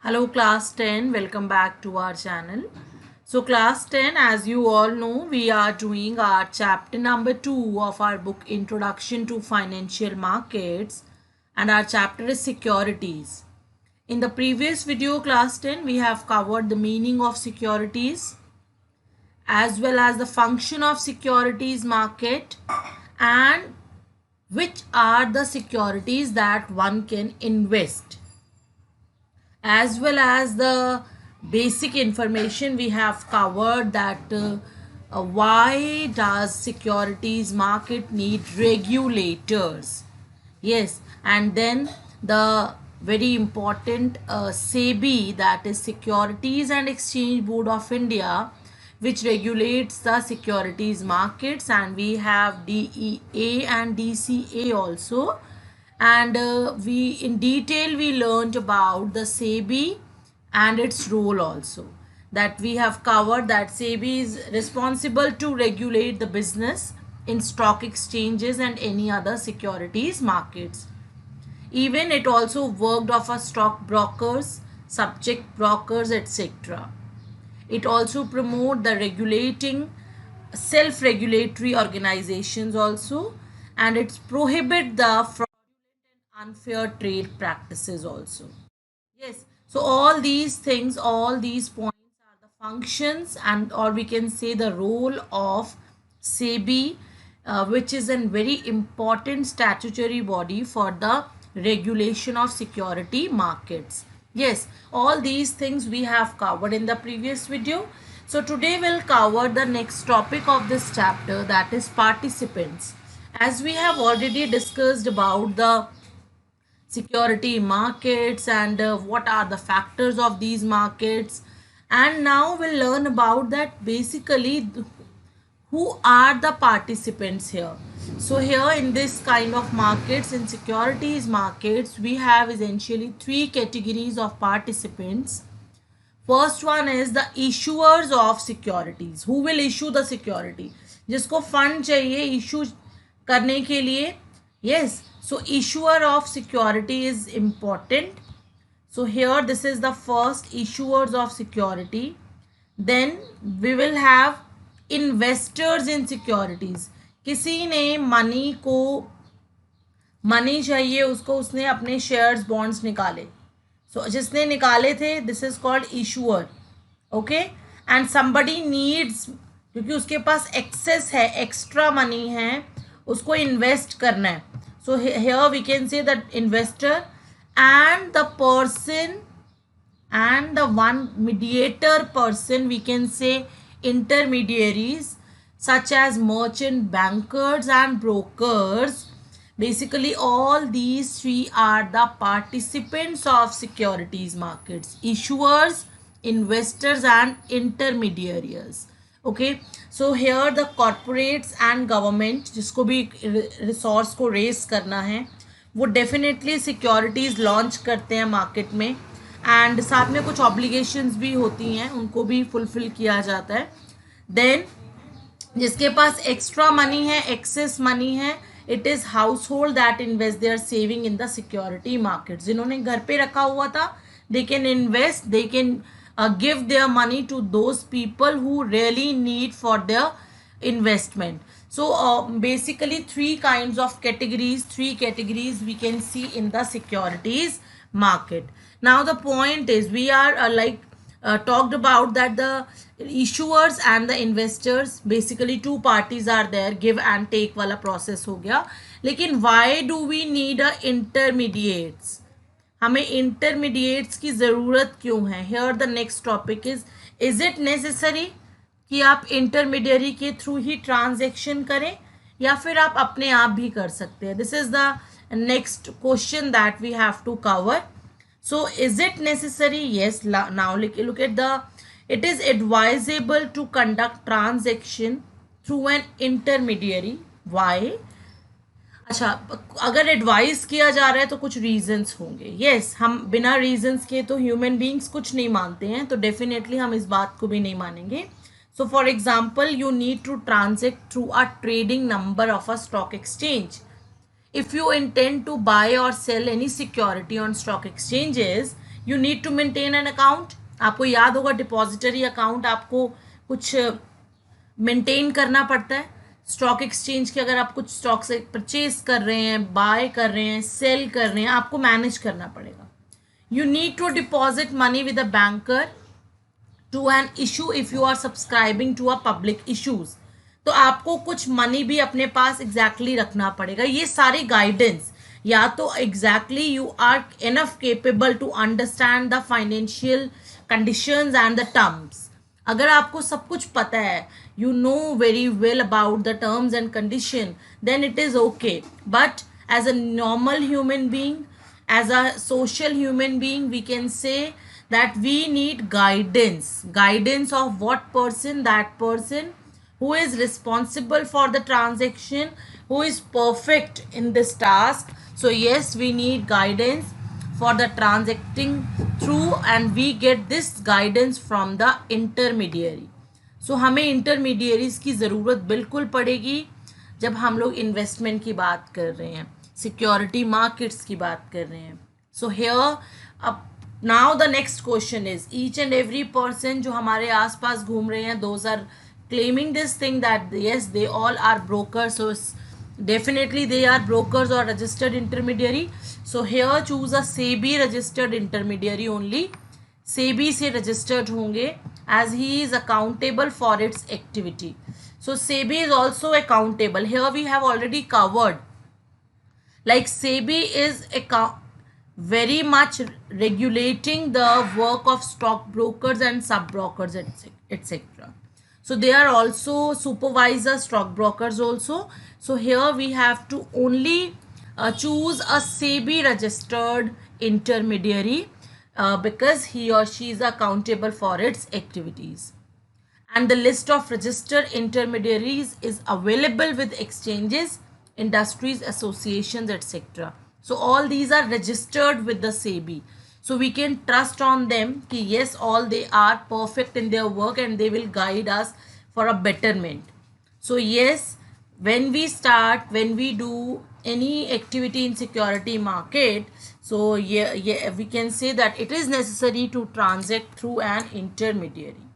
Hello class 10, welcome back to our channel. So class 10, as you all know, we are doing our chapter number 2 of our book Introduction to Financial Markets, and our chapter is Securities. In the previous video class 10, we have covered the meaning of securities as well as the function of securities market and which are the securities that one can invest, as well as the basic information we have covered that why does securities market need regulators. Yes, and then the very important SEBI, that is Securities and Exchange Board of India, which regulates the securities markets, and we have DEA and DCA also. And we in detail we learned about the SEBI and its role also, that we have covered that SEBI is responsible to regulate the business in stock exchanges and any other securities markets. Even it also worked of a stock brokers, subject brokers, etc. It also promote the regulating self-regulatory organizations also, and it's prohibit the unfair trade practices also. Yes, so all these things, all these points are the functions and or we can say the role of SEBI, which is a very important statutory body for the regulation of security markets. Yes, all these things we have covered in the previous video. So today we'll cover the next topic of this chapter, that is participants. As we have already discussed about the security markets and what are the factors of these markets, and now we'll learn about that basically who are the participants here. So here in this kind of markets, in securities markets, we have essentially three categories of participants. First one is the issuers of securities. Who will issue the security? जिसको fund चाहिए issue करने के लिए. Yes, so issuer of security is important. So here this is the first, issuers of security. Then we will have investors in securities. किसी ने money चाहिए उसको, उसने अपने शेयर्स बॉन्ड्स निकाले. सो जिसने निकाले थे, this is called issuer. Okay, and somebody needs, क्योंकि उसके पास एक्सेस है, एक्स्ट्रा मनी है, उसको इन्वेस्ट करना है. So here we can say that investor and the person and the one mediator person, we can say intermediaries such as merchant bankers and brokers. Basically all these three are the participants of securities markets: issuers, investors and intermediaries. Okay, so here the corporates and government, जिसको भी resource को race करना है, वो definitely securities launch करते हैं market में, and साथ में कुछ ऑब्लिगेशंस भी होती हैं, उनको भी फुलफिल किया जाता है. देन जिसके पास एक्स्ट्रा मनी है, एक्सेस मनी है, it is house hold that invest their saving in the security market. जिन्होंने घर पे रखा हुआ था, they can invest, they can give their money to those people who really need for their investment. So basically three categories we can see in the securities market. Now the point is, we are talked about that the issuers and the investors, basically two parties are there, give and take वाला process हो गया. लेकिन why do we need a intermediates? हमें intermediates की ज़रूरत क्यों है? Here the next topic is it necessary कि आप इंटरमीडियरी के थ्रू ही ट्रांजेक्शन करें, या फिर आप अपने आप भी कर सकते हैं? This is the next question that we have to cover. So is it necessary? Yes. Now look at the, it is advisable to conduct transaction through an intermediary. Why? अच्छा, अगर एडवाइस किया जा रहा है तो कुछ रीजंस होंगे. Yes, हम बिना रीजंस के तो ह्यूमन बींग्स कुछ नहीं मानते हैं, तो डेफिनेटली हम इस बात को भी नहीं मानेंगे. So for example, you need to transact through a trading number of a stock exchange. If you intend to buy or sell any security on stock exchanges, you need to maintain an account. आपको याद होगा depository account आपको कुछ maintain करना पड़ता है. Stock exchange के अगर आप कुछ स्टॉक से परचेज कर रहे हैं, बाय कर रहे हैं, सेल कर रहे हैं, आपको मैनेज करना पड़ेगा. You need to deposit money with a banker to an issue if you are subscribing to a public issues. तो आपको कुछ मनी भी अपने पास एग्जैक्टली रखना पड़ेगा. ये सारी गाइडेंस या तो exactly you are enough capable to understand the financial conditions and the terms. अगर आपको सब कुछ पता है, you know very well about the terms and condition, then it is okay. But as a normal human being, as a social human being, we can say that we need guidance of what person, that person who is responsible for the transaction, who is perfect in this task. So yes, we need guidance for the transacting through, and we get this guidance from the intermediary. सो हमें intermediaries की ज़रूरत बिल्कुल पड़ेगी जब हम लोग investment की बात कर रहे हैं, सिक्योरिटी मार्केट्स की बात कर रहे हैं. सो हियर अब now the next question is, each and every person जो हमारे आसपास घूम रहे हैं, those are claiming this thing that yes they all are brokers. So definitely they are brokers or registered intermediary. So here choose a SEBI registered intermediary only. SEBI से registered होंगे as he is accountable for its activity. So SEBI is also accountable. Here we have already covered. Like SEBI is very much regulating the work of stock brokers and sub brokers, etc. So they are also supervisors, stock brokers also. So here we have to only choose a SEBI registered intermediary because he or she is accountable for its activities. And the list of registered intermediaries is available with exchanges, industries, associations, etc. So all these are registered with the SEBI. So we can trust on them कि yes, all they are perfect in their work and they will guide us for a betterment. So yes, when we do any activity in security market, so yeah, we can say that it is necessary to transact through an intermediary.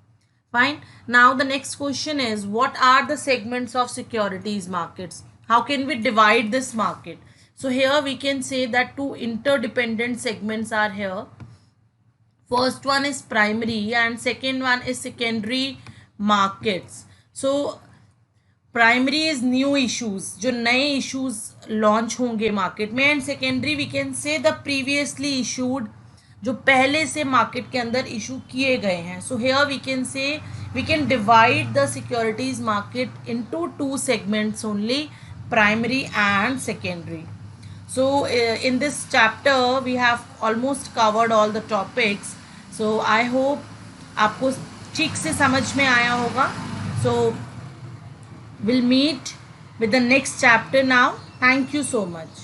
Fine. Now the next question is, what are the segments of securities markets? How can we divide this market? So here we can say that two interdependent segments are here. First one is primary and second one is secondary markets. So primary is new issues, जो नए issues launch होंगे market में, and secondary we can say the previously issued, जो पहले से market के अंदर issue किए गए हैं. So here we can say we can divide the securities market into two segments only, primary and secondary. So in this chapter we have almost covered all the topics. So I hope आपको ठीक से समझ में आया होगा. सो we'll meet with the next chapter now. Thank you so much.